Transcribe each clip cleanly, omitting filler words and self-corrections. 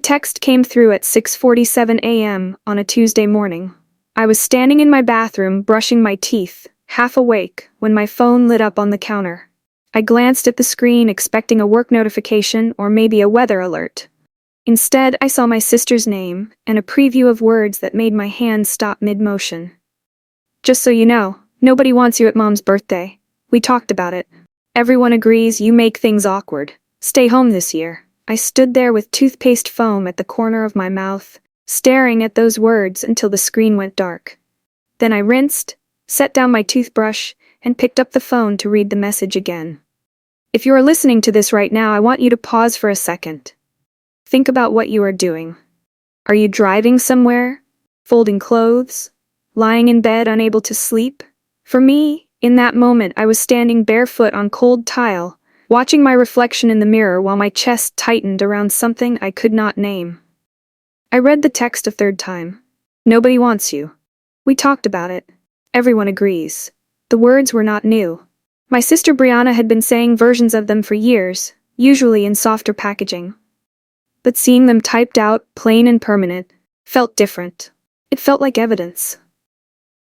text came through at 6:47 a.m. on a Tuesday morning. I was standing in my bathroom brushing my teeth, half awake, when my phone lit up on the counter. I glanced at the screen expecting a work notification or maybe a weather alert. Instead, I saw my sister's name and a preview of words that made my hand stop mid-motion. "Just so you know, nobody wants you at Mom's birthday. We talked about it. Everyone agrees you make things awkward. Stay home this year." I stood there with toothpaste foam at the corner of my mouth, staring at those words until the screen went dark. Then I rinsed, set down my toothbrush, and picked up the phone to read the message again. If you are listening to this right now, I want you to pause for a second. Think about what you are doing. Are you driving somewhere? Folding clothes? Lying in bed unable to sleep? For me, in that moment I was standing barefoot on cold tile, watching my reflection in the mirror while my chest tightened around something I could not name. I read the text a third time. "Nobody wants you. We talked about it. Everyone agrees." The words were not new. My sister Brianna had been saying versions of them for years, usually in softer packaging. But seeing them typed out, plain and permanent, felt different. It felt like evidence.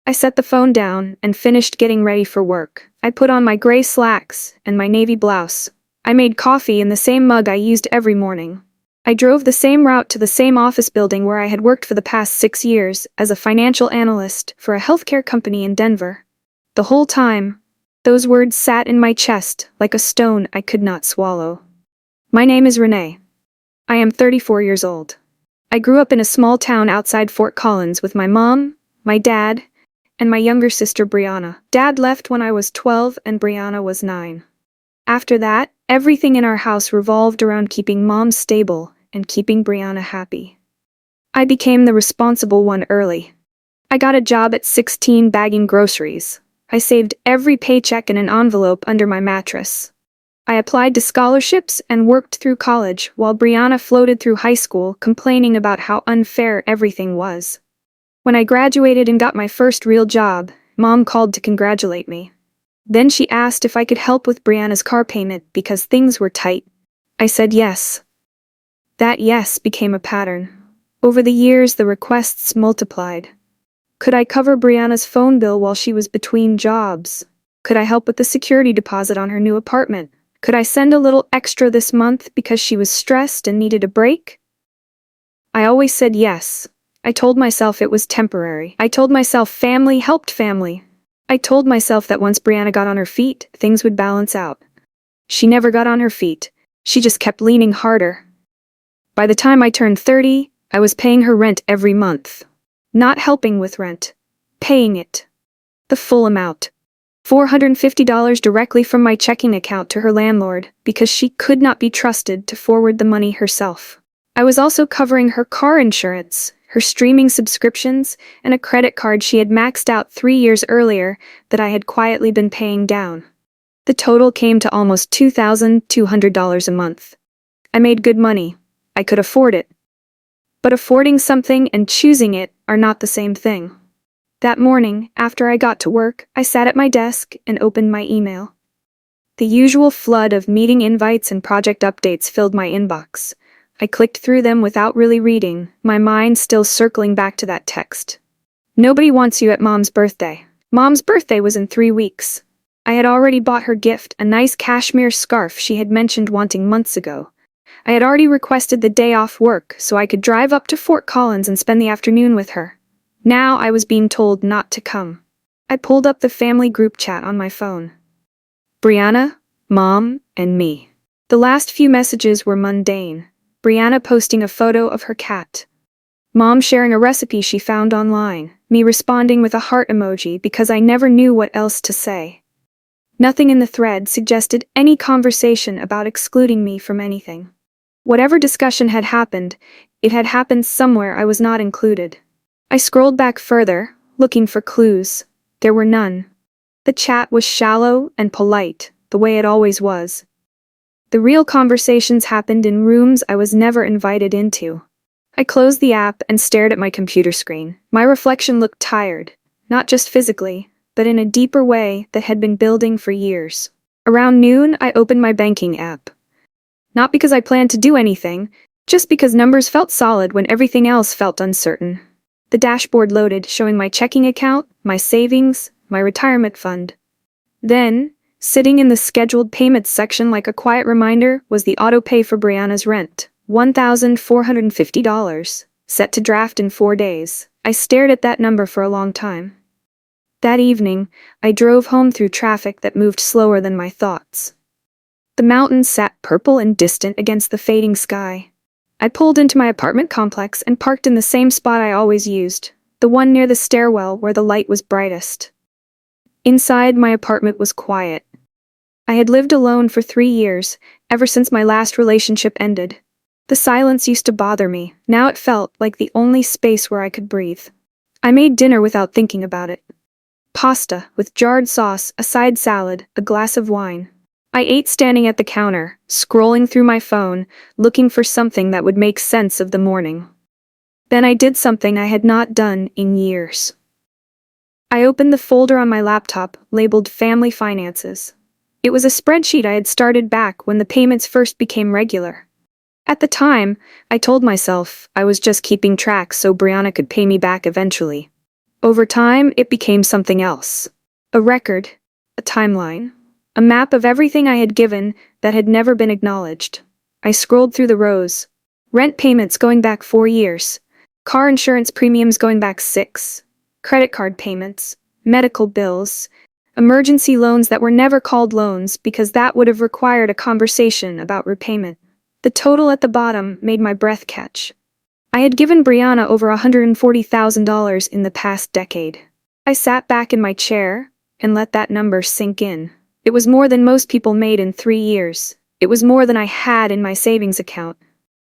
I set the phone down and finished getting ready for work. I put on my gray slacks and my navy blouse. I made coffee in the same mug I used every morning. I drove the same route to the same office building where I had worked for the past 6 years as a financial analyst for a healthcare company in Denver. The whole time, those words sat in my chest like a stone I could not swallow. My name is Renee. I am 34 years old. I grew up in a small town outside Fort Collins with my mom, my dad, and my younger sister Brianna. Dad left when I was 12 and Brianna was 9. After that, everything in our house revolved around keeping Mom stable and keeping Brianna happy. I became the responsible one early. I got a job at 16 bagging groceries. I saved every paycheck in an envelope under my mattress. I applied to scholarships and worked through college while Brianna floated through high school complaining about how unfair everything was. When I graduated and got my first real job, Mom called to congratulate me. Then she asked if I could help with Brianna's car payment because things were tight. I said yes. That yes became a pattern. Over the years, the requests multiplied. Could I cover Brianna's phone bill while she was between jobs? Could I help with the security deposit on her new apartment? Could I send a little extra this month because she was stressed and needed a break? I always said yes. I told myself it was temporary. I told myself family helped family. I told myself that once Brianna got on her feet, things would balance out. She never got on her feet. She just kept leaning harder. By the time I turned 30, I was paying her rent every month. Not helping with rent. Paying it. The full amount. $450 directly from my checking account to her landlord because she could not be trusted to forward the money herself. I was also covering her car insurance, her streaming subscriptions, and a credit card she had maxed out 3 years earlier that I had quietly been paying down. The total came to almost $2,200 a month. I made good money. I could afford it. But affording something and choosing it are not the same thing. That morning, after I got to work, I sat at my desk and opened my email. The usual flood of meeting invites and project updates filled my inbox. I clicked through them without really reading, my mind still circling back to that text. "Nobody wants you at Mom's birthday." Mom's birthday was in 3 weeks. I had already bought her gift, a nice cashmere scarf she had mentioned wanting months ago. I had already requested the day off work so I could drive up to Fort Collins and spend the afternoon with her. Now I was being told not to come. I pulled up the family group chat on my phone. Brianna, Mom, and me. The last few messages were mundane. Brianna posting a photo of her cat. Mom sharing a recipe she found online, me responding with a heart emoji because I never knew what else to say. Nothing in the thread suggested any conversation about excluding me from anything. Whatever discussion had happened, it had happened somewhere I was not included. I scrolled back further, looking for clues. There were none. The chat was shallow and polite, the way it always was. The real conversations happened in rooms I was never invited into. I closed the app and stared at my computer screen. My reflection looked tired, not just physically, but in a deeper way that had been building for years. Around noon, I opened my banking app. Not because I planned to do anything, just because numbers felt solid when everything else felt uncertain. The dashboard loaded, showing my checking account, my savings, my retirement fund. Then, sitting in the scheduled payments section like a quiet reminder, was the auto pay for Brianna's rent, $1,450, set to draft in 4 days. I stared at that number for a long time. That evening, I drove home through traffic that moved slower than my thoughts. The mountains sat purple and distant against the fading sky. I pulled into my apartment complex and parked in the same spot I always used, the one near the stairwell where the light was brightest. Inside, my apartment was quiet. I had lived alone for 3 years, ever since my last relationship ended. The silence used to bother me. Now it felt like the only space where I could breathe. I made dinner without thinking about it. Pasta, with jarred sauce, a side salad, a glass of wine. I ate standing at the counter, scrolling through my phone, looking for something that would make sense of the morning. Then I did something I had not done in years. I opened the folder on my laptop, labeled Family Finances. It was a spreadsheet I had started back when the payments first became regular. At the time, I told myself I was just keeping track so Brianna could pay me back eventually. Over time, it became something else. A record, a timeline, a map of everything I had given that had never been acknowledged. I scrolled through the rows. Rent payments going back 4 years. Car insurance premiums going back 6. Credit card payments. Medical bills. Emergency loans that were never called loans because that would have required a conversation about repayment. The total at the bottom made my breath catch. I had given Brianna over $140,000 in the past decade. I sat back in my chair and let that number sink in. It was more than most people made in 3 years. It was more than I had in my savings account.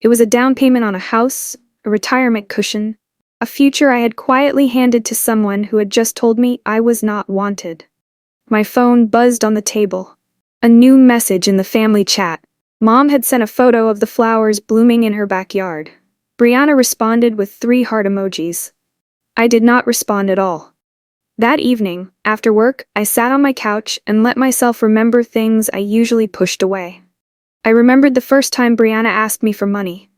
It was a down payment on a house, a retirement cushion, a future I had quietly handed to someone who had just told me I was not wanted. My phone buzzed on the table. A new message in the family chat. Mom had sent a photo of the flowers blooming in her backyard. Brianna responded with 3 heart emojis. I did not respond at all. That evening, after work, I sat on my couch and let myself remember things I usually pushed away. I remembered the first time Brianna asked me for money.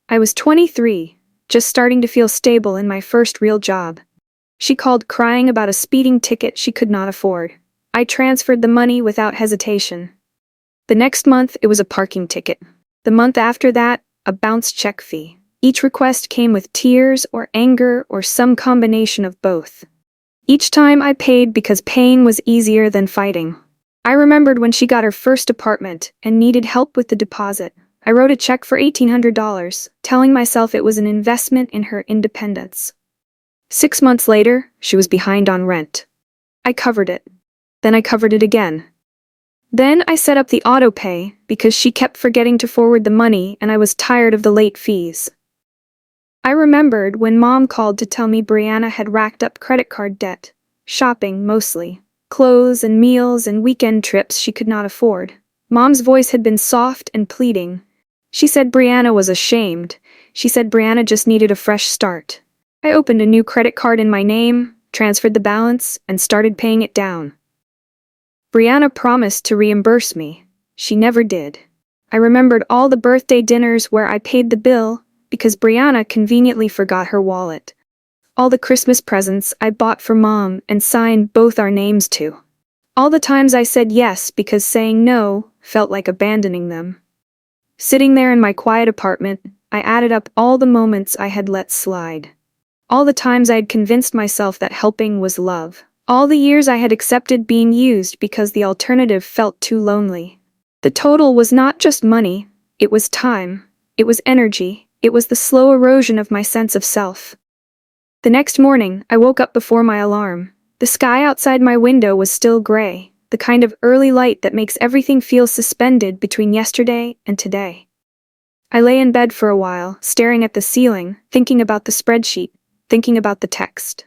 I was 23, just starting to feel stable in my first real job. She called crying about a speeding ticket she could not afford. I transferred the money without hesitation. The next month, it was a parking ticket. The month after that, a bounce check fee. Each request came with tears or anger or some combination of both. Each time I paid because paying was easier than fighting. I remembered when she got her first apartment and needed help with the deposit. I wrote a check for $1,800, telling myself it was an investment in her independence. 6 months later, she was behind on rent. I covered it. Then I covered it again. Then I set up the auto pay because she kept forgetting to forward the money and I was tired of the late fees. I remembered when Mom called to tell me Brianna had racked up credit card debt, shopping mostly, clothes and meals and weekend trips she could not afford. Mom's voice had been soft and pleading. She said Brianna was ashamed. She said Brianna just needed a fresh start. I opened a new credit card in my name, transferred the balance, and started paying it down. Brianna promised to reimburse me. She never did. I remembered all the birthday dinners where I paid the bill because Brianna conveniently forgot her wallet. All the Christmas presents I bought for Mom and signed both our names to. All the times I said yes because saying no felt like abandoning them. Sitting there in my quiet apartment, I added up all the moments I had let slide. All the times I had convinced myself that helping was love. All the years I had accepted being used because the alternative felt too lonely. The total was not just money, it was time, it was energy, it was the slow erosion of my sense of self. The next morning, I woke up before my alarm. The sky outside my window was still gray, the kind of early light that makes everything feel suspended between yesterday and today. I lay in bed for a while, staring at the ceiling, thinking about the spreadsheet, thinking about the text.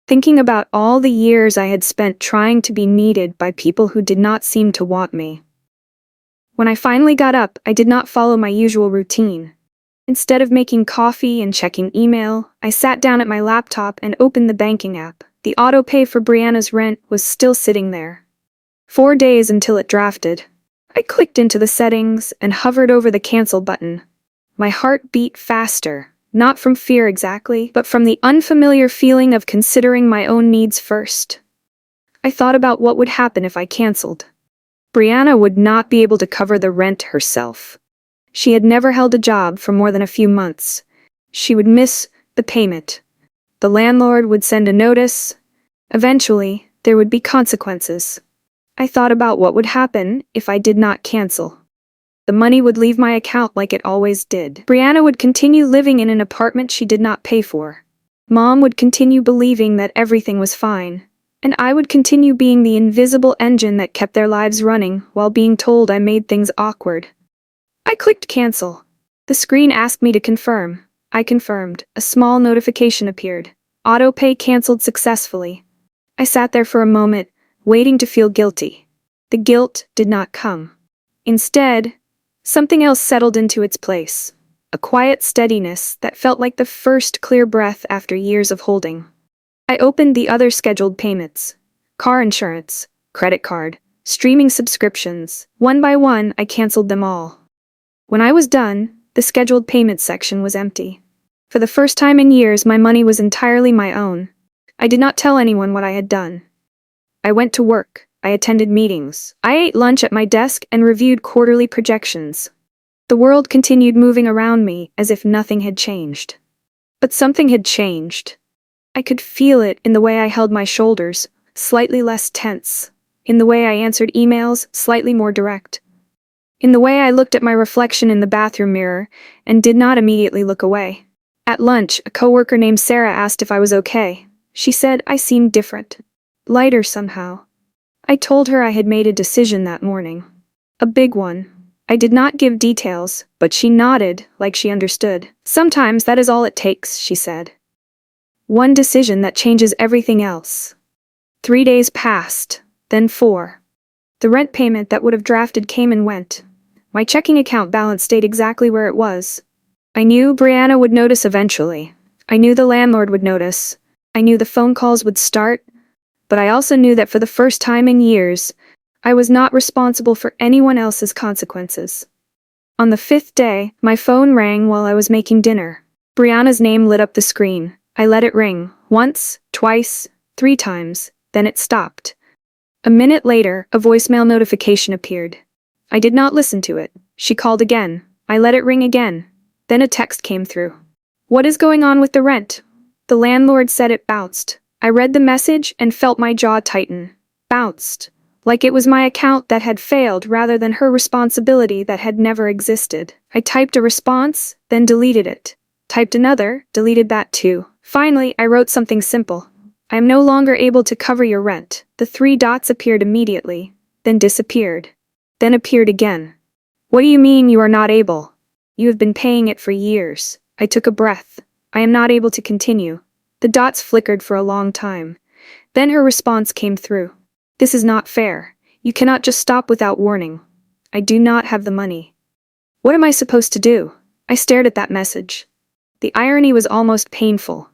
Thinking about all the years I had spent trying to be needed by people who did not seem to want me. When I finally got up, I did not follow my usual routine. Instead of making coffee and checking email, I sat down at my laptop and opened the banking app. The auto pay for Brianna's rent was still sitting there. 4 days until it drafted. I clicked into the settings and hovered over the cancel button. My heart beat faster, not from fear exactly, but from the unfamiliar feeling of considering my own needs first. I thought about what would happen if I canceled. Brianna would not be able to cover the rent herself. She had never held a job for more than a few months. She would miss the payment. The landlord would send a notice. Eventually, there would be consequences. I thought about what would happen if I did not cancel. The money would leave my account like it always did. Brianna would continue living in an apartment she did not pay for. Mom would continue believing that everything was fine. And I would continue being the invisible engine that kept their lives running while being told I made things awkward. I clicked cancel. The screen asked me to confirm. I confirmed. A small notification appeared. Autopay canceled successfully. I sat there for a moment, waiting to feel guilty. The guilt did not come. Instead, something else settled into its place. A quiet steadiness that felt like the first clear breath after years of holding. I opened the other scheduled payments. Car insurance, credit card, streaming subscriptions. One by one, I canceled them all. When I was done, the scheduled payments section was empty. For the first time in years, my money was entirely my own. I did not tell anyone what I had done. I went to work. I attended meetings. I ate lunch at my desk and reviewed quarterly projections. The world continued moving around me as if nothing had changed. But something had changed. I could feel it in the way I held my shoulders, slightly less tense. In the way I answered emails, slightly more direct. In the way I looked at my reflection in the bathroom mirror and did not immediately look away. At lunch, a coworker named Sarah asked if I was okay. She said I seemed different. Lighter somehow. I told her I had made a decision that morning. A big one. I did not give details, but she nodded like she understood. Sometimes that is all it takes, she said. One decision that changes everything else. 3 days passed, then 4. The rent payment that would have drafted came and went. My checking account balance stayed exactly where it was. I knew Brianna would notice eventually. I knew the landlord would notice. I knew the phone calls would start. But I also knew that for the first time in years, I was not responsible for anyone else's consequences. On the 5th day, my phone rang while I was making dinner. Brianna's name lit up the screen. I let it ring, once, twice, 3 times, then it stopped. A minute later, a voicemail notification appeared. I did not listen to it. She called again. I let it ring again. Then a text came through. What is going on with the rent? The landlord said it bounced. I read the message and felt my jaw tighten. Bounced. Like it was my account that had failed rather than her responsibility that had never existed. I typed a response, then deleted it. Typed another, deleted that too. Finally, I wrote something simple. I am no longer able to cover your rent. The 3 dots appeared immediately, then disappeared. Then appeared again. What do you mean you are not able? You have been paying it for years. I took a breath. I am not able to continue. The dots flickered for a long time. Then her response came through. This is not fair. You cannot just stop without warning. I do not have the money. What am I supposed to do? I stared at that message. The irony was almost painful.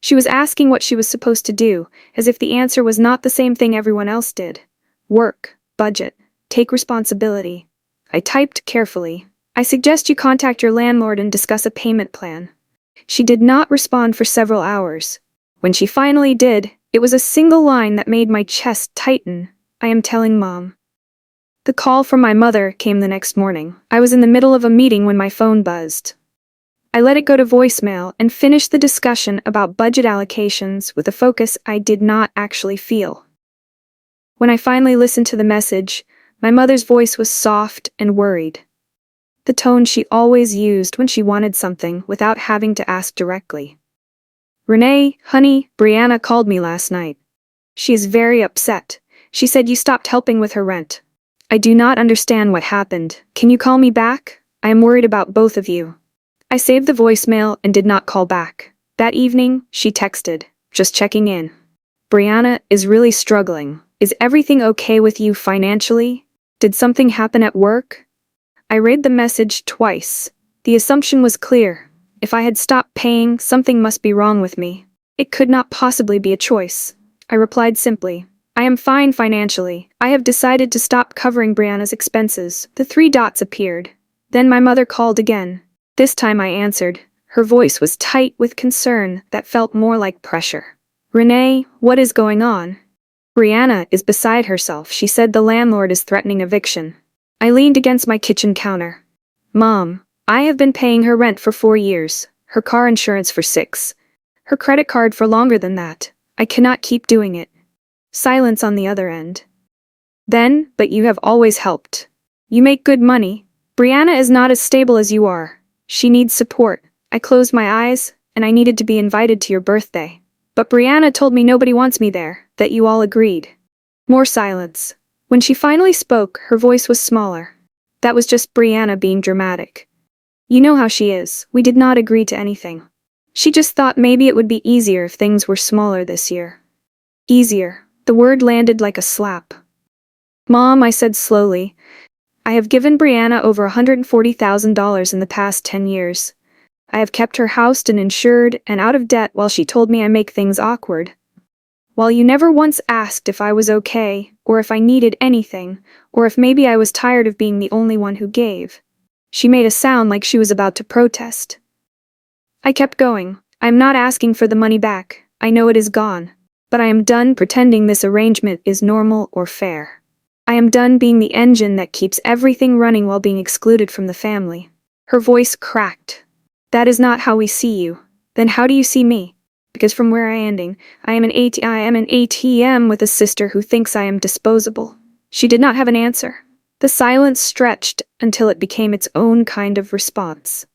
She was asking what she was supposed to do, as if the answer was not the same thing everyone else did. Work, budget, take responsibility. I typed carefully. I suggest you contact your landlord and discuss a payment plan. She did not respond for several hours. When she finally did, it was a single line that made my chest tighten. I am telling Mom. The call from my mother came the next morning. I was in the middle of a meeting when my phone buzzed. I let it go to voicemail and finished the discussion about budget allocations with a focus I did not actually feel. When I finally listened to the message, my mother's voice was soft and worried. The tone she always used when she wanted something without having to ask directly. Renee, honey, Brianna called me last night. She is very upset. She said you stopped helping with her rent. I do not understand what happened. Can you call me back? I am worried about both of you. I saved the voicemail and did not call back. That evening, she texted, just checking in. Brianna is really struggling. Is everything okay with you financially? Did something happen at work? I read the message twice. The assumption was clear. If I had stopped paying, something must be wrong with me. It could not possibly be a choice. I replied simply, I am fine financially. I have decided to stop covering Brianna's expenses. The 3 dots appeared. Then my mother called again. This time I answered. Her voice was tight with concern that felt more like pressure. Renee, what is going on? Brianna is beside herself. She said the landlord is threatening eviction. I leaned against my kitchen counter. Mom, I have been paying her rent for 4 years, her car insurance for 6, her credit card for longer than that. I cannot keep doing it. Silence on the other end. Then, but you have always helped. You make good money. Brianna is not as stable as you are. She needs support. I closed my eyes, and I needed to be invited to your birthday. But Brianna told me nobody wants me there, that you all agreed. More silence. When she finally spoke, her voice was smaller. That was just Brianna being dramatic. You know how she is. We did not agree to anything. She just thought maybe it would be easier if things were smaller this year. Easier. The word landed like a slap. Mom, I said slowly, I have given Brianna over $140,000 in the past 10 years. I have kept her housed and insured and out of debt while she told me I make things awkward. While you never once asked if I was okay, or if I needed anything, or if maybe I was tired of being the only one who gave. She made a sound like she was about to protest. I kept going. I am not asking for the money back. I know it is gone. But I am done pretending this arrangement is normal or fair. I am done being the engine that keeps everything running while being excluded from the family. Her voice cracked. That is not how we see you. Then how do you see me? Because from where I am an ATM with a sister who thinks I am disposable. She did not have an answer. The silence stretched until it became its own kind of response.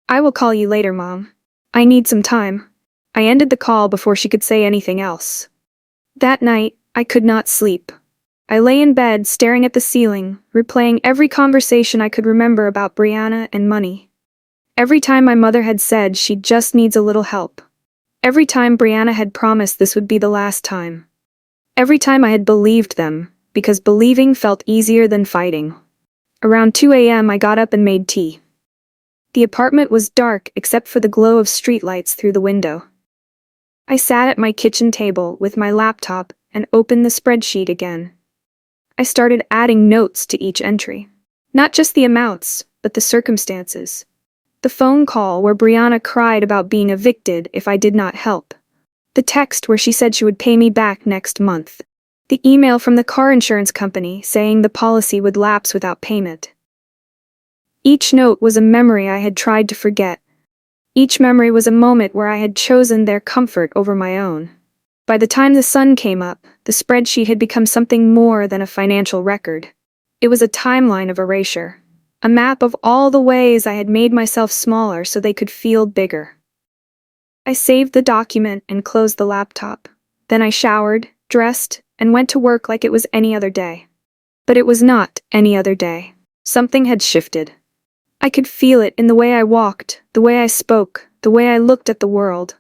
I will call you later, Mom. I need some time. I ended the call before she could say anything else. That night, I could not sleep. I lay in bed staring at the ceiling, replaying every conversation I could remember about Brianna and money. Every time my mother had said she just needs a little help. Every time Brianna had promised this would be the last time. Every time I had believed them, because believing felt easier than fighting. Around 2 a.m. I got up and made tea. The apartment was dark except for the glow of streetlights through the window. I sat at my kitchen table with my laptop and opened the spreadsheet again. I started adding notes to each entry. Not just the amounts, but the circumstances. The phone call where Brianna cried about being evicted if I did not help. The text where she said she would pay me back next month. The email from the car insurance company saying the policy would lapse without payment. Each note was a memory I had tried to forget. Each memory was a moment where I had chosen their comfort over my own. By the time the sun came up, the spreadsheet had become something more than a financial record. It was a timeline of erasure. A map of all the ways I had made myself smaller so they could feel bigger. I saved the document and closed the laptop. Then I showered, dressed, and went to work like it was any other day. But it was not any other day. Something had shifted. I could feel it in the way I walked, the way I spoke, the way I looked at the world.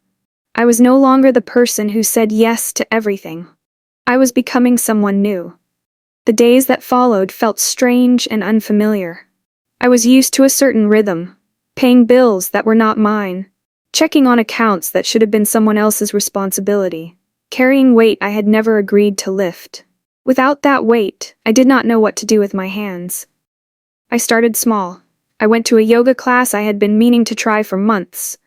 I was no longer the person who said yes to everything. I was becoming someone new. The days that followed felt strange and unfamiliar. I was used to a certain rhythm, paying bills that were not mine, checking on accounts that should have been someone else's responsibility, carrying weight I had never agreed to lift. Without that weight, I did not know what to do with my hands. I started small. I went to a yoga class I had been meaning to try for months.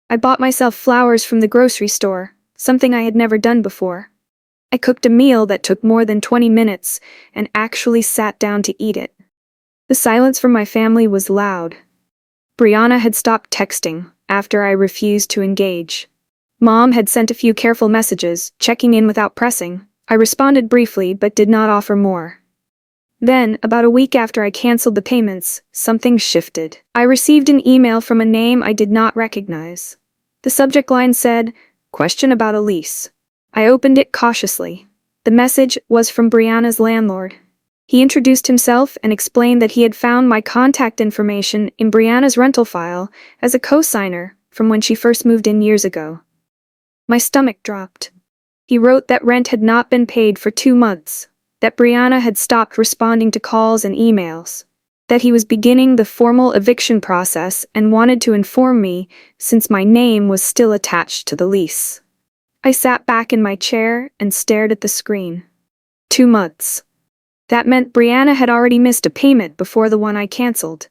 I bought myself flowers from the grocery store, something I had never done before. I cooked a meal that took more than 20 minutes and actually sat down to eat it. The silence from my family was loud. Brianna had stopped texting after I refused to engage. Mom had sent a few careful messages, checking in without pressing. I responded briefly but did not offer more. Then, about a week after I canceled the payments, something shifted. I received an email from a name I did not recognize. The subject line said, "Question about a lease." I opened it cautiously. The message was from Brianna's landlord. He introduced himself and explained that he had found my contact information in Brianna's rental file as a co-signer from when she first moved in years ago. My stomach dropped. He wrote that rent had not been paid for 2 months, that Brianna had stopped responding to calls and emails, that he was beginning the formal eviction process and wanted to inform me since my name was still attached to the lease. I sat back in my chair and stared at the screen. 2 months. That meant Brianna had already missed a payment before the one I canceled.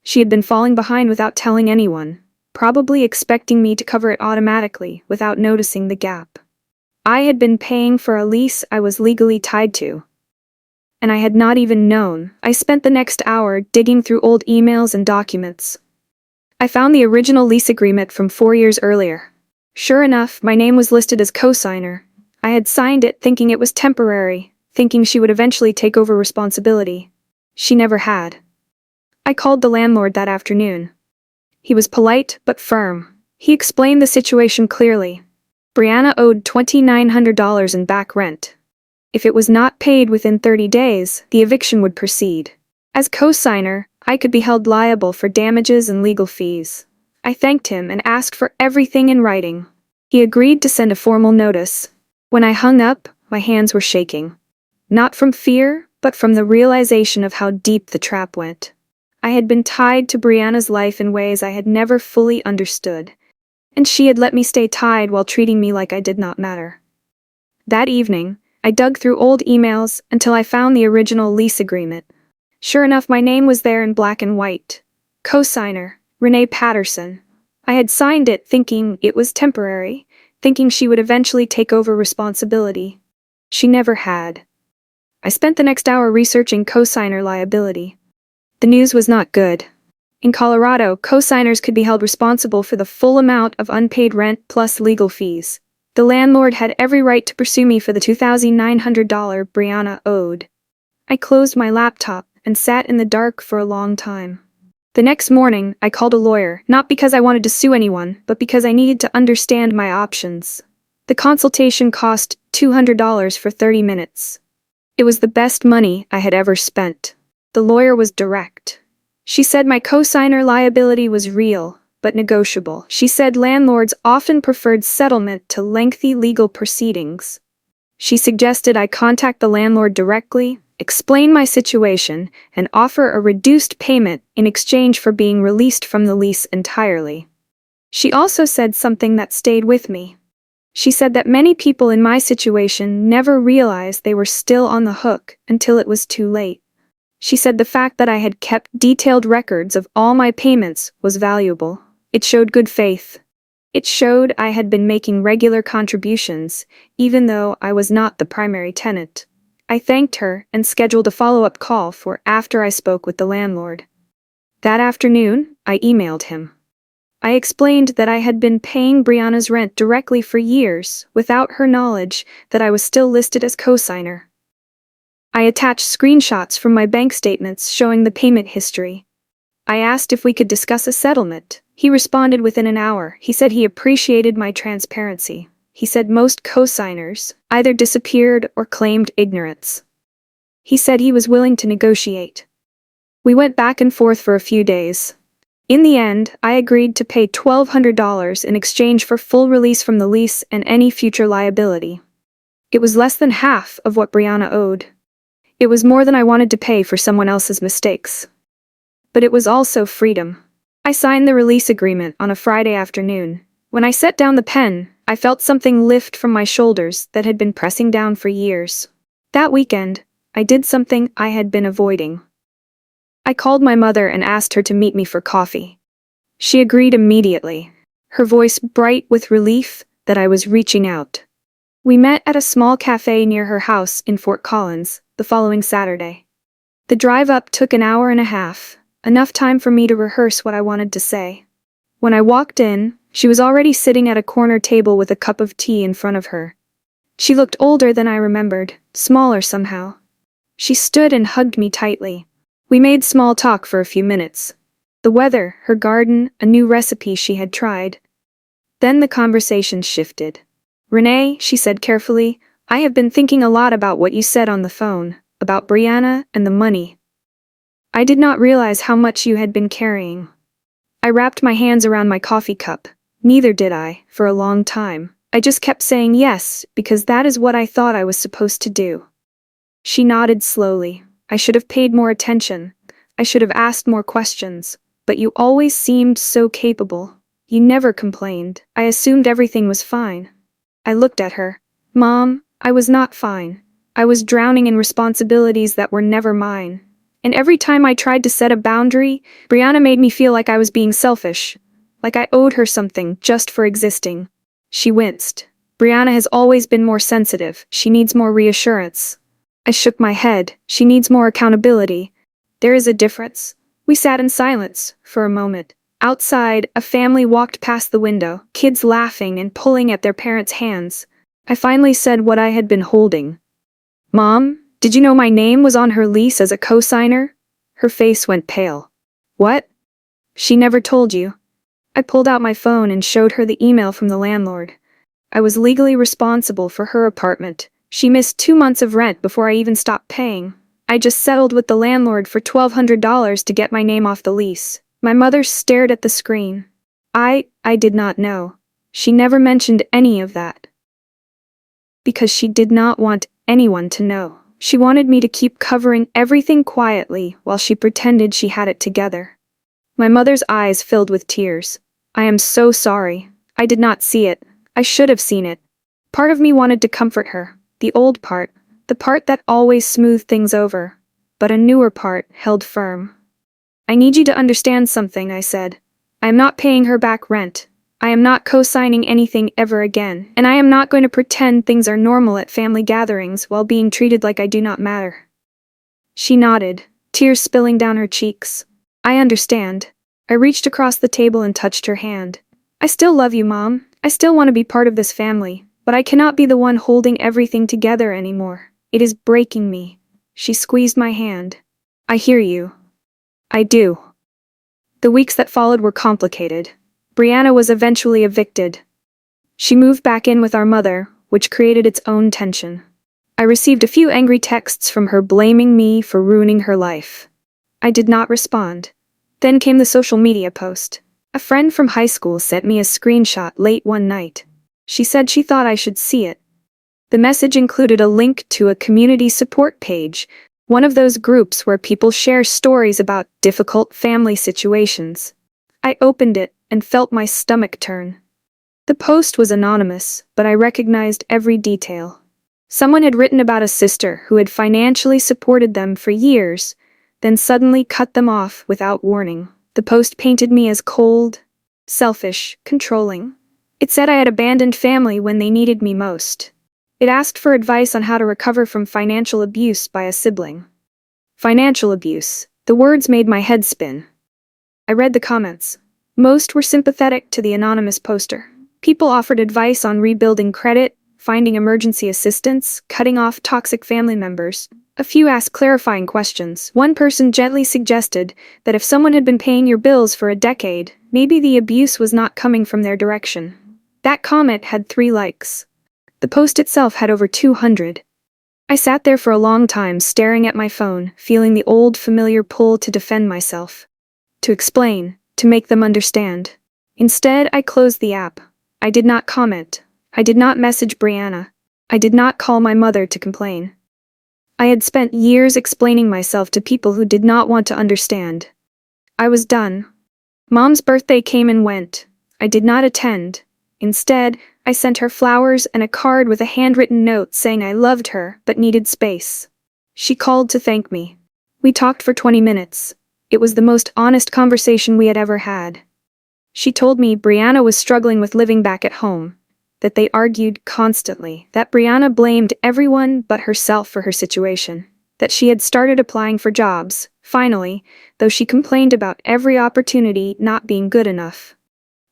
She had been falling behind without telling anyone, probably expecting me to cover it automatically without noticing the gap. I had been paying for a lease I was legally tied to, and I had not even known. I spent the next hour digging through old emails and documents. I found the original lease agreement from 4 years earlier. Sure enough, my name was listed as co-signer. I had signed it thinking it was temporary, thinking she would eventually take over responsibility. She never had. I called the landlord that afternoon. He was polite but firm. He explained the situation clearly. Brianna owed $2,900 in back rent. If it was not paid within 30 days, the eviction would proceed. As co-signer, I could be held liable for damages and legal fees. I thanked him and asked for everything in writing. He agreed to send a formal notice. When I hung up, my hands were shaking. Not from fear, but from the realization of how deep the trap went. I had been tied to Brianna's life in ways I had never fully understood, and she had let me stay tied while treating me like I did not matter. That evening, I dug through old emails until I found the original lease agreement. Sure enough, my name was there in black and white. Co-signer, Renee Patterson. I had signed it thinking it was temporary, thinking she would eventually take over responsibility. She never had. I spent the next hour researching co-signer liability. The news was not good. In Colorado, co-signers could be held responsible for the full amount of unpaid rent plus legal fees. The landlord had every right to pursue me for the $2,900 Brianna owed. I closed my laptop and sat in the dark for a long time. The next morning, I called a lawyer, not because I wanted to sue anyone, but because I needed to understand my options. The consultation cost $200 for 30 minutes. It was the best money I had ever spent. The lawyer was direct. She said my co-signer liability was real, but negotiable. She said landlords often preferred settlement to lengthy legal proceedings. She suggested I contact the landlord directly, explain my situation, and offer a reduced payment in exchange for being released from the lease entirely. She also said something that stayed with me. She said that many people in my situation never realized they were still on the hook until it was too late. She said the fact that I had kept detailed records of all my payments was valuable. It showed good faith. It showed I had been making regular contributions, even though I was not the primary tenant. I thanked her and scheduled a follow-up call for after I spoke with the landlord. That afternoon, I emailed him. I explained that I had been paying Brianna's rent directly for years without her knowledge that I was still listed as co-signer. I attached screenshots from my bank statements showing the payment history. I asked if we could discuss a settlement. He responded within an hour. He said he appreciated my transparency. He said most co-signers either disappeared or claimed ignorance. He said he was willing to negotiate. We went back and forth for a few days. In the end, I agreed to pay $1,200 in exchange for full release from the lease and any future liability. It was less than half of what Brianna owed. It was more than I wanted to pay for someone else's mistakes. But it was also freedom. I signed the release agreement on a Friday afternoon. When I set down the pen, I felt something lift from my shoulders that had been pressing down for years. That weekend, I did something I had been avoiding. I called my mother and asked her to meet me for coffee. She agreed immediately, her voice bright with relief that I was reaching out. We met at a small cafe near her house in Fort Collins the following Saturday. The drive up took an hour and a half, enough time for me to rehearse what I wanted to say. When I walked in, she was already sitting at a corner table with a cup of tea in front of her. She looked older than I remembered, smaller somehow. She stood and hugged me tightly. We made small talk for a few minutes. The weather, her garden, a new recipe she had tried. Then the conversation shifted. "Renee," she said carefully, "I have been thinking a lot about what you said on the phone, about Brianna and the money. I did not realize how much you had been carrying." I wrapped my hands around my coffee cup. Neither did I, for a long time. I just kept saying yes, because that is what I thought I was supposed to do. She nodded slowly. "I should have paid more attention. I should have asked more questions. But you always seemed so capable. You never complained. I assumed everything was fine." I looked at her. "Mom, I was not fine. I was drowning in responsibilities that were never mine. And every time I tried to set a boundary, Brianna made me feel like I was being selfish, like I owed her something just for existing. She winced. Brianna has always been more sensitive. She needs more reassurance. I shook my head. She needs more accountability. There is a difference. We sat in silence for a moment. Outside, a family walked past the window, kids laughing and pulling at their parents' hands. I finally said what I had been holding. "Mom, did you know my name was on her lease as a co-signer?" Her face went pale. "What? She never told you?" I pulled out my phone and showed her the email from the landlord. I was legally responsible for her apartment. She missed 2 months of rent before I even stopped paying. I just settled with the landlord for $1,200 to get my name off the lease. My mother stared at the screen. I did not know. She never mentioned any of that. Because she did not want anyone to know. She wanted me to keep covering everything quietly while she pretended she had it together. My mother's eyes filled with tears. "I am so sorry. I did not see it. I should have seen it." Part of me wanted to comfort her. The old part. The part that always smoothed things over. But a newer part held firm. "I need you to understand something," I said. "I am not paying her back rent. I am not co-signing anything ever again, and I am not going to pretend things are normal at family gatherings while being treated like I do not matter." She nodded, tears spilling down her cheeks. "I understand." I reached across the table and touched her hand. "I still love you, Mom. I still want to be part of this family, but I cannot be the one holding everything together anymore. It is breaking me." She squeezed my hand. "I hear you. I do." The weeks that followed were complicated. Brianna was eventually evicted. She moved back in with our mother, which created its own tension. I received a few angry texts from her blaming me for ruining her life. I did not respond. Then came the social media post. A friend from high school sent me a screenshot late one night. She said she thought I should see it. The message included a link to a community support page, one of those groups where people share stories about difficult family situations. I opened it and felt my stomach turn. The post was anonymous, but I recognized every detail. Someone had written about a sister who had financially supported them for years, then suddenly cut them off without warning. The post painted me as cold, selfish, controlling. It said I had abandoned family when they needed me most. It asked for advice on how to recover from financial abuse by a sibling. Financial abuse. The words made my head spin. I read the comments. Most were sympathetic to the anonymous poster. People offered advice on rebuilding credit, finding emergency assistance, cutting off toxic family members. A few asked clarifying questions. One person gently suggested that if someone had been paying your bills for a decade, maybe the abuse was not coming from their direction. That comment had 3 likes. The post itself had over 200. I sat there for a long time staring at my phone, feeling the old familiar pull to defend myself. To explain, to make them understand. Instead, I closed the app. I did not comment. I did not message Brianna. I did not call my mother to complain. I had spent years explaining myself to people who did not want to understand. I was done. Mom's birthday came and went. I did not attend. Instead, I sent her flowers and a card with a handwritten note saying I loved her but needed space. She called to thank me. We talked for 20 minutes. It was the most honest conversation we had ever had. She told me Brianna was struggling with living back at home, that they argued constantly, that Brianna blamed everyone but herself for her situation, that she had started applying for jobs, finally, though she complained about every opportunity not being good enough.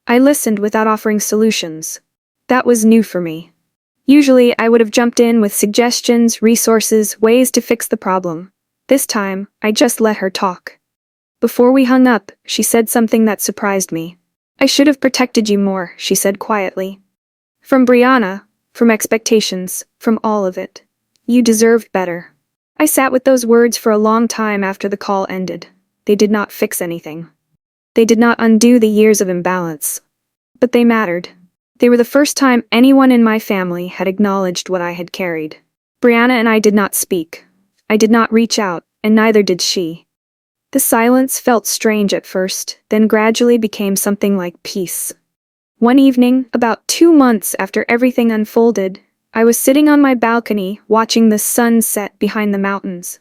I listened without offering solutions. That was new for me. Usually, I would have jumped in with suggestions, resources, ways to fix the problem. This time, I just let her talk. Before we hung up, she said something that surprised me. "I should have protected you more," she said quietly. "From Brianna, from expectations, from all of it. You deserved better." I sat with those words for a long time after the call ended. They did not fix anything. They did not undo the years of imbalance. But they mattered. They were the first time anyone in my family had acknowledged what I had carried. Brianna and I did not speak. I did not reach out, and neither did she. The silence felt strange at first, then gradually became something like peace. One evening, about 2 months after everything unfolded, I was sitting on my balcony watching the sun set behind the mountains.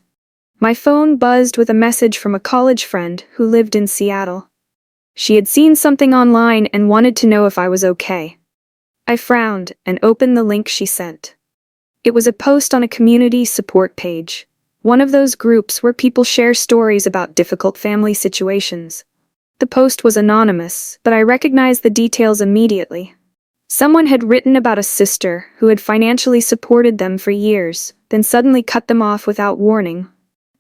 My phone buzzed with a message from a college friend who lived in Seattle. She had seen something online and wanted to know if I was okay. I frowned and opened the link she sent. It was a post on a community support page, one of those groups where people share stories about difficult family situations. The post was anonymous, but I recognized the details immediately. Someone had written about a sister who had financially supported them for years, then suddenly cut them off without warning.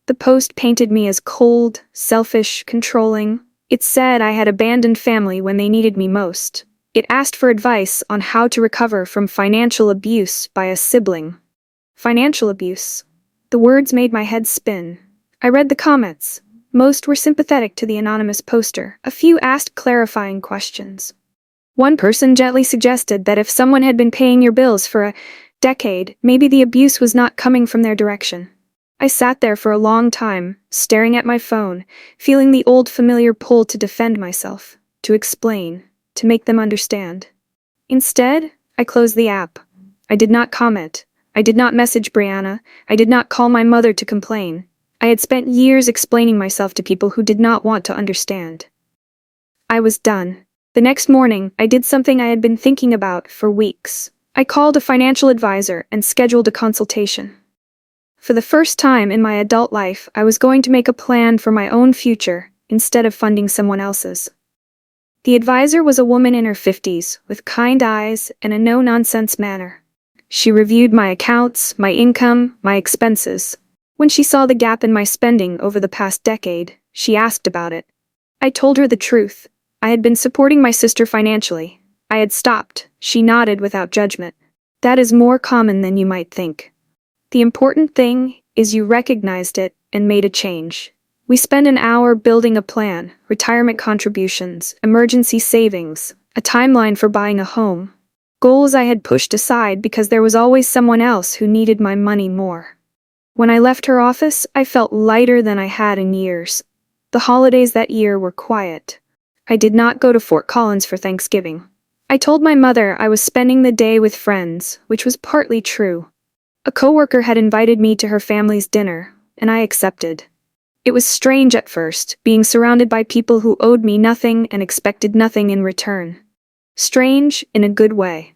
The post painted me as cold, selfish, controlling. It said I had abandoned family when they needed me most. It asked for advice on how to recover from financial abuse by a sibling. Financial abuse. The words made my head spin. I read the comments. Most were sympathetic to the anonymous poster. A few asked clarifying questions. One person gently suggested that if someone had been paying your bills for a decade, maybe the abuse was not coming from their direction. I sat there for a long time, staring at my phone, feeling the old familiar pull to defend myself, to explain, to make them understand. Instead, I closed the app. I did not comment. I did not message Brianna. I did not call my mother to complain. I had spent years explaining myself to people who did not want to understand. I was done. The next morning, I did something I had been thinking about for weeks. I called a financial advisor and scheduled a consultation. For the first time in my adult life, I was going to make a plan for my own future instead of funding someone else's. The advisor was a woman in her 50s, with kind eyes and a no-nonsense manner. She reviewed my accounts, my income, my expenses. When she saw the gap in my spending over the past decade, she asked about it. I told her the truth. I had been supporting my sister financially. I had stopped. She nodded without judgment. That is more common than you might think. The important thing is you recognized it and made a change. We spend an hour building a plan, retirement contributions, emergency savings, a timeline for buying a home. Goals I had pushed aside because there was always someone else who needed my money more. When I left her office, I felt lighter than I had in years. The holidays that year were quiet. I did not go to Fort Collins for Thanksgiving. I told my mother I was spending the day with friends, which was partly true. A coworker had invited me to her family's dinner, and I accepted. It was strange at first, being surrounded by people who owed me nothing and expected nothing in return. Strange in a good way.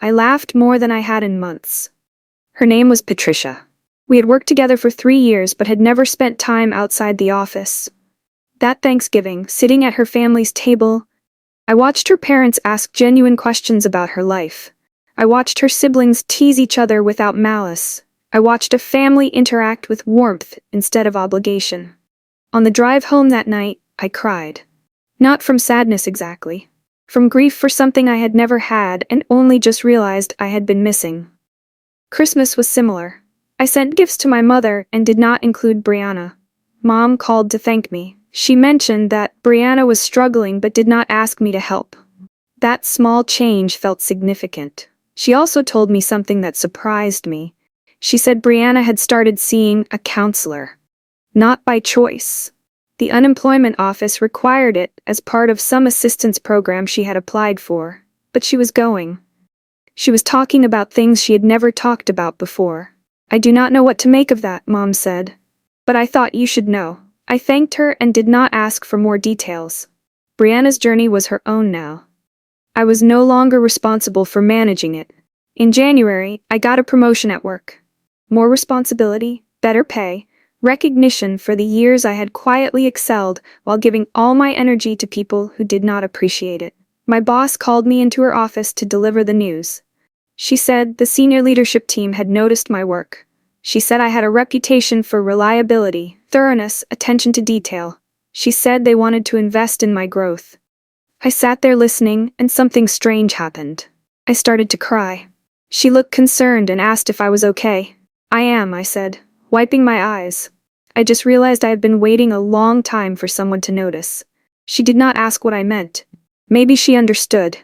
I laughed more than I had in months. Her name was Patricia. We had worked together for 3 years but had never spent time outside the office. That Thanksgiving, sitting at her family's table, I watched her parents ask genuine questions about her life. I watched her siblings tease each other without malice. I watched a family interact with warmth instead of obligation. On the drive home that night, I cried. Not from sadness exactly. From grief for something I had never had and only just realized I had been missing. Christmas was similar. I sent gifts to my mother and did not include Brianna. Mom called to thank me. She mentioned that Brianna was struggling but did not ask me to help. That small change felt significant. She also told me something that surprised me. She said Brianna had started seeing a counselor. Not by choice. The unemployment office required it as part of some assistance program she had applied for, but she was going. She was talking about things she had never talked about before. I do not know what to make of that, Mom said. But I thought you should know. I thanked her and did not ask for more details. Brianna's journey was her own now. I was no longer responsible for managing it. In January, I got a promotion at work. More responsibility, better pay, recognition for the years I had quietly excelled while giving all my energy to people who did not appreciate it. My boss called me into her office to deliver the news. She said the senior leadership team had noticed my work. She said I had a reputation for reliability, thoroughness, attention to detail. She said they wanted to invest in my growth. I sat there listening, and something strange happened. I started to cry. She looked concerned and asked if I was okay. I am, I said, wiping my eyes. I just realized I had been waiting a long time for someone to notice. She did not ask what I meant. Maybe she understood.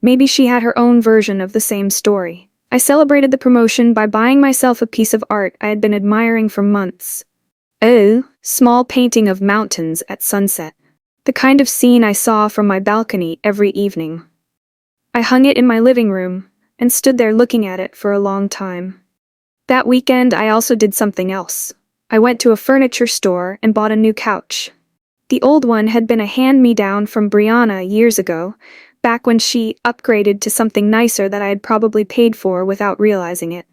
Maybe she had her own version of the same story. I celebrated the promotion by buying myself a piece of art I had been admiring for months. A small painting of mountains at sunset. The kind of scene I saw from my balcony every evening. I hung it in my living room and stood there looking at it for a long time. That weekend I also did something else. I went to a furniture store and bought a new couch. The old one had been a hand-me-down from Brianna years ago, back when she upgraded to something nicer that I had probably paid for without realizing it.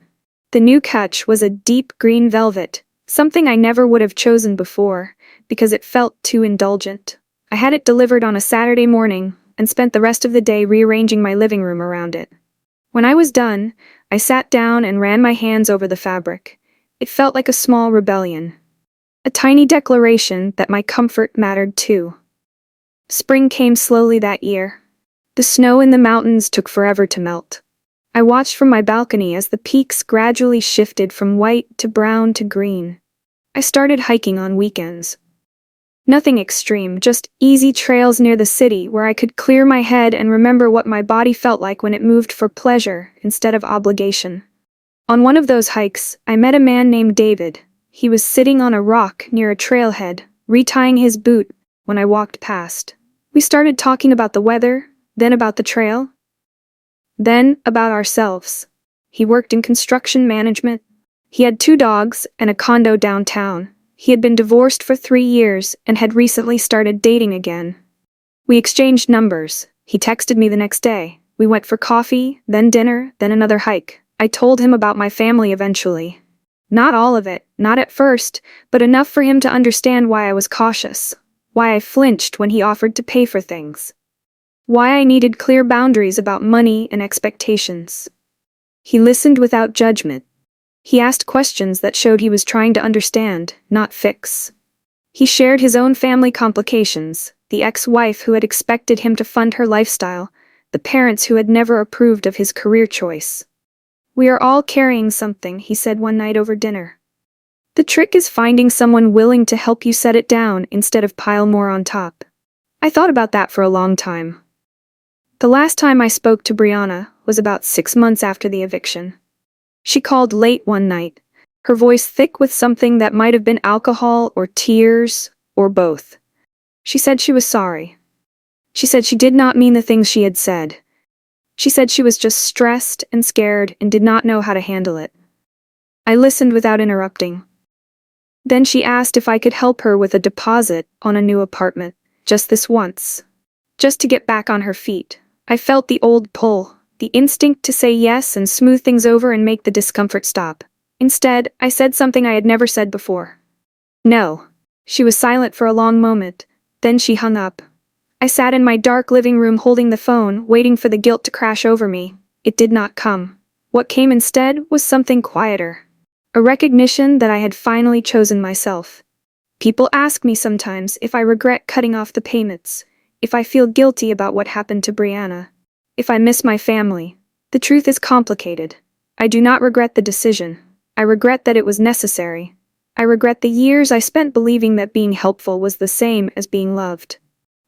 The new couch was a deep green velvet, something I never would have chosen before, because it felt too indulgent. I had it delivered on a Saturday morning, and spent the rest of the day rearranging my living room around it. When I was done, I sat down and ran my hands over the fabric. It felt like a small rebellion. A tiny declaration that my comfort mattered too. Spring came slowly that year. The snow in the mountains took forever to melt. I watched from my balcony as the peaks gradually shifted from white to brown to green. I started hiking on weekends. Nothing extreme, just easy trails near the city where I could clear my head and remember what my body felt like when it moved for pleasure instead of obligation. On one of those hikes, I met a man named David. He was sitting on a rock near a trailhead, retying his boot, when I walked past. We started talking about the weather, then about the trail, then about ourselves. He worked in construction management. He had 2 dogs and a condo downtown. He had been divorced for 3 years and had recently started dating again. We exchanged numbers. He texted me the next day. We went for coffee, then dinner, then another hike. I told him about my family eventually. Not all of it, not at first, but enough for him to understand why I was cautious, why I flinched when he offered to pay for things, why I needed clear boundaries about money and expectations. He listened without judgment. He asked questions that showed he was trying to understand, not fix. He shared his own family complications, the ex-wife who had expected him to fund her lifestyle, the parents who had never approved of his career choice. "We are all carrying something," he said one night over dinner. "The trick is finding someone willing to help you set it down instead of pile more on top." I thought about that for a long time. The last time I spoke to Brianna was about 6 months after the eviction. She called late one night, her voice thick with something that might have been alcohol or tears, or both. She said she was sorry. She said she did not mean the things she had said. She said she was just stressed and scared and did not know how to handle it. I listened without interrupting. Then she asked if I could help her with a deposit on a new apartment, just this once. Just to get back on her feet. I felt the old pull, the instinct to say yes and smooth things over and make the discomfort stop. Instead, I said something I had never said before. "No." She was silent for a long moment, then she hung up. I sat in my dark living room holding the phone, waiting for the guilt to crash over me. It did not come. What came instead was something quieter. A recognition that I had finally chosen myself. People ask me sometimes if I regret cutting off the payments, if I feel guilty about what happened to Brianna, if I miss my family. The truth is complicated. I do not regret the decision. I regret that it was necessary. I regret the years I spent believing that being helpful was the same as being loved.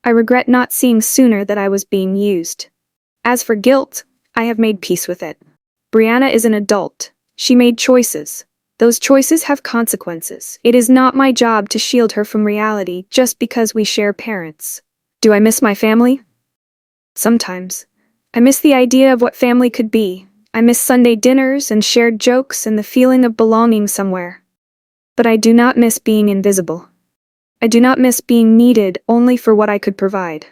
I regret not seeing sooner that I was being used. As for guilt, I have made peace with it. Brianna is an adult. She made choices. Those choices have consequences. It is not my job to shield her from reality just because we share parents. Do I miss my family? Sometimes. I miss the idea of what family could be. I miss Sunday dinners and shared jokes and the feeling of belonging somewhere. But I do not miss being invisible. I do not miss being needed only for what I could provide.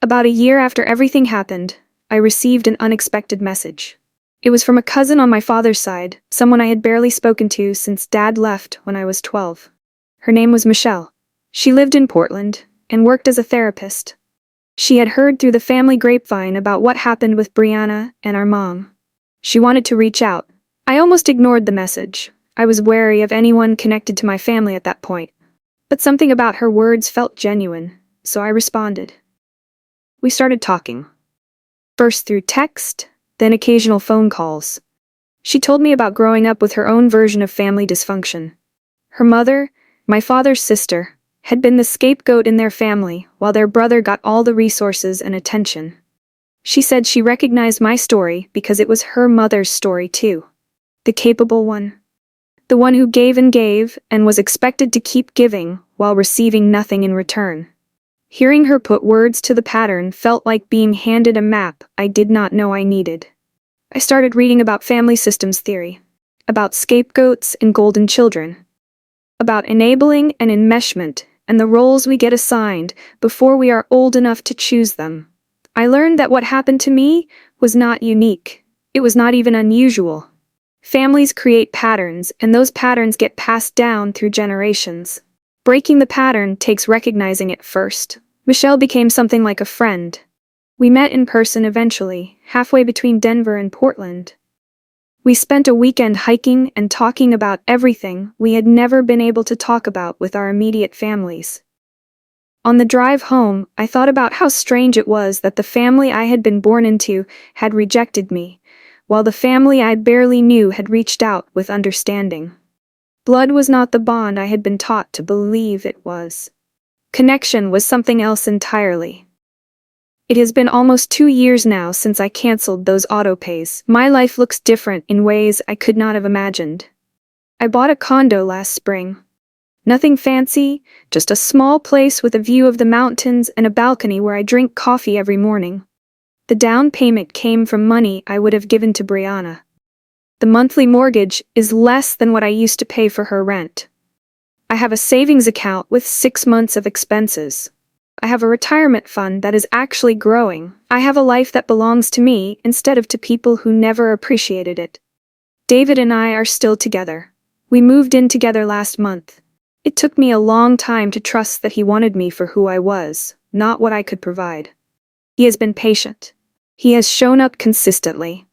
About a year after everything happened, I received an unexpected message. It was from a cousin on my father's side, someone I had barely spoken to since Dad left when I was 12. Her name was Michelle. She lived in Portland and worked as a therapist. She had heard through the family grapevine about what happened with Brianna and our mom. She wanted to reach out. I almost ignored the message. I was wary of anyone connected to my family at that point. But something about her words felt genuine, so I responded. We started talking. First through text, then occasional phone calls. She told me about growing up with her own version of family dysfunction. Her mother, my father's sister, had been the scapegoat in their family, while their brother got all the resources and attention. She said she recognized my story because it was her mother's story too. The capable one. The one who gave and was expected to keep giving while receiving nothing in return. Hearing her put words to the pattern felt like being handed a map I did not know I needed. I started reading about family systems theory, about scapegoats and golden children, about enabling and enmeshment, and the roles we get assigned before we are old enough to choose them. I learned that what happened to me was not unique. It was not even unusual. Families create patterns, and those patterns get passed down through generations. Breaking the pattern takes recognizing it first. Michelle became something like a friend. We met in person eventually, halfway between Denver and Portland. We spent a weekend hiking and talking about everything we had never been able to talk about with our immediate families. On the drive home, I thought about how strange it was that the family I had been born into had rejected me, while the family I barely knew had reached out with understanding. Blood was not the bond I had been taught to believe it was. Connection was something else entirely. It has been almost 2 years now since I canceled those autopays. My life looks different in ways I could not have imagined. I bought a condo last spring. Nothing fancy, just a small place with a view of the mountains and a balcony where I drink coffee every morning. The down payment came from money I would have given to Brianna. The monthly mortgage is less than what I used to pay for her rent. I have a savings account with 6 months of expenses. I have a retirement fund that is actually growing. I have a life that belongs to me instead of to people who never appreciated it. David and I are still together. We moved in together last month. It took me a long time to trust that he wanted me for who I was, not what I could provide. He has been patient. He has shown up consistently.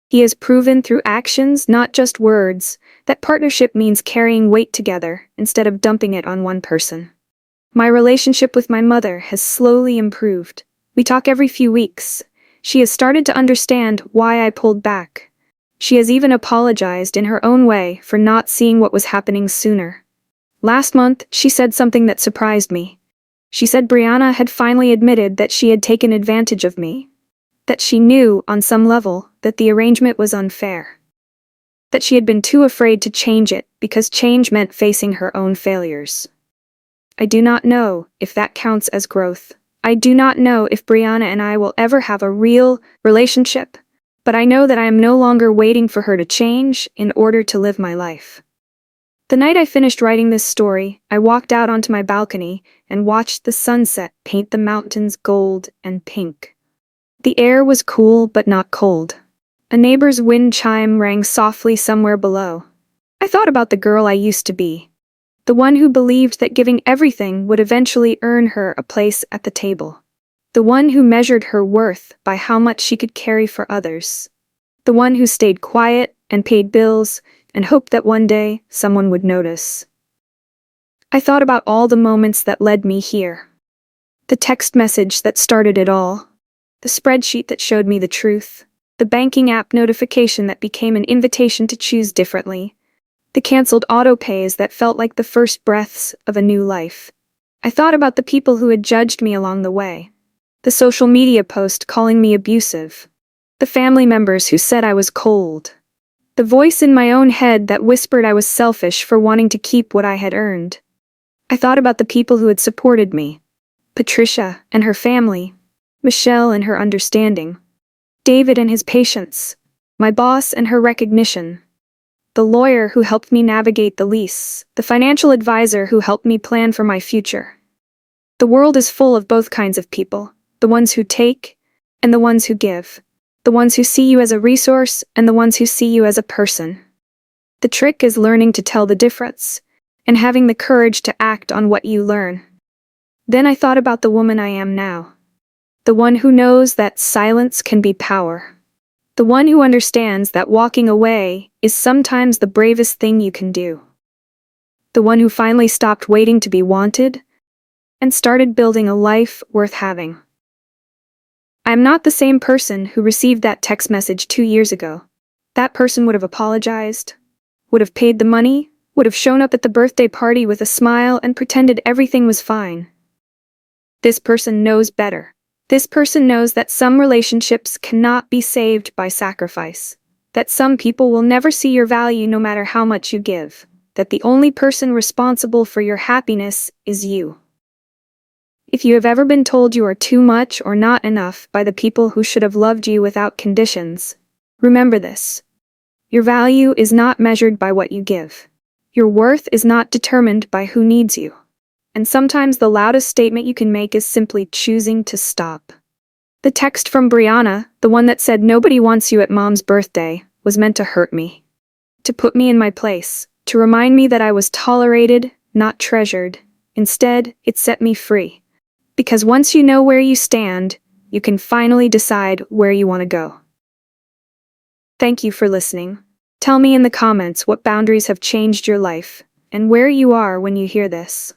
He has proven through actions, not just words, that partnership means carrying weight together instead of dumping it on one person. My relationship with my mother has slowly improved. We talk every few weeks. She has started to understand why I pulled back. She has even apologized in her own way for not seeing what was happening sooner. Last month, she said something that surprised me. She said Brianna had finally admitted that she had taken advantage of me. That she knew, on some level, that the arrangement was unfair. That she had been too afraid to change it because change meant facing her own failures. I do not know if that counts as growth. I do not know if Brianna and I will ever have a real relationship, but I know that I am no longer waiting for her to change in order to live my life. The night I finished writing this story, I walked out onto my balcony and watched the sunset paint the mountains gold and pink. The air was cool but not cold. A neighbor's wind chime rang softly somewhere below. I thought about the girl I used to be. The one who believed that giving everything would eventually earn her a place at the table. The one who measured her worth by how much she could carry for others. The one who stayed quiet and paid bills and hoped that one day someone would notice. I thought about all the moments that led me here. The text message that started it all. The spreadsheet that showed me the truth. The banking app notification that became an invitation to choose differently. The canceled autopays that felt like the first breaths of a new life. I thought about the people who had judged me along the way. The social media post calling me abusive. The family members who said I was cold. The voice in my own head that whispered I was selfish for wanting to keep what I had earned. I thought about the people who had supported me. Patricia and her family. Michelle and her understanding. David and his patience. My boss and her recognition. The lawyer who helped me navigate the lease, the financial advisor who helped me plan for my future. The world is full of both kinds of people, the ones who take and the ones who give, the ones who see you as a resource and the ones who see you as a person. The trick is learning to tell the difference and having the courage to act on what you learn. Then I thought about the woman I am now. The one who knows that silence can be power. The one who understands that walking away is sometimes the bravest thing you can do. The one who finally stopped waiting to be wanted and started building a life worth having. I am not the same person who received that text message 2 years ago. That person would have apologized, would have paid the money, would have shown up at the birthday party with a smile and pretended everything was fine. This person knows better. This person knows that some relationships cannot be saved by sacrifice, that some people will never see your value no matter how much you give, that the only person responsible for your happiness is you. If you have ever been told you are too much or not enough by the people who should have loved you without conditions, remember this. Your value is not measured by what you give. Your worth is not determined by who needs you. And sometimes the loudest statement you can make is simply choosing to stop. The text from Brianna, the one that said nobody wants you at mom's birthday, was meant to hurt me. To put me in my place, to remind me that I was tolerated, not treasured. Instead, it set me free. Because once you know where you stand, you can finally decide where you want to go. Thank you for listening. Tell me in the comments what boundaries have changed your life, and where you are when you hear this.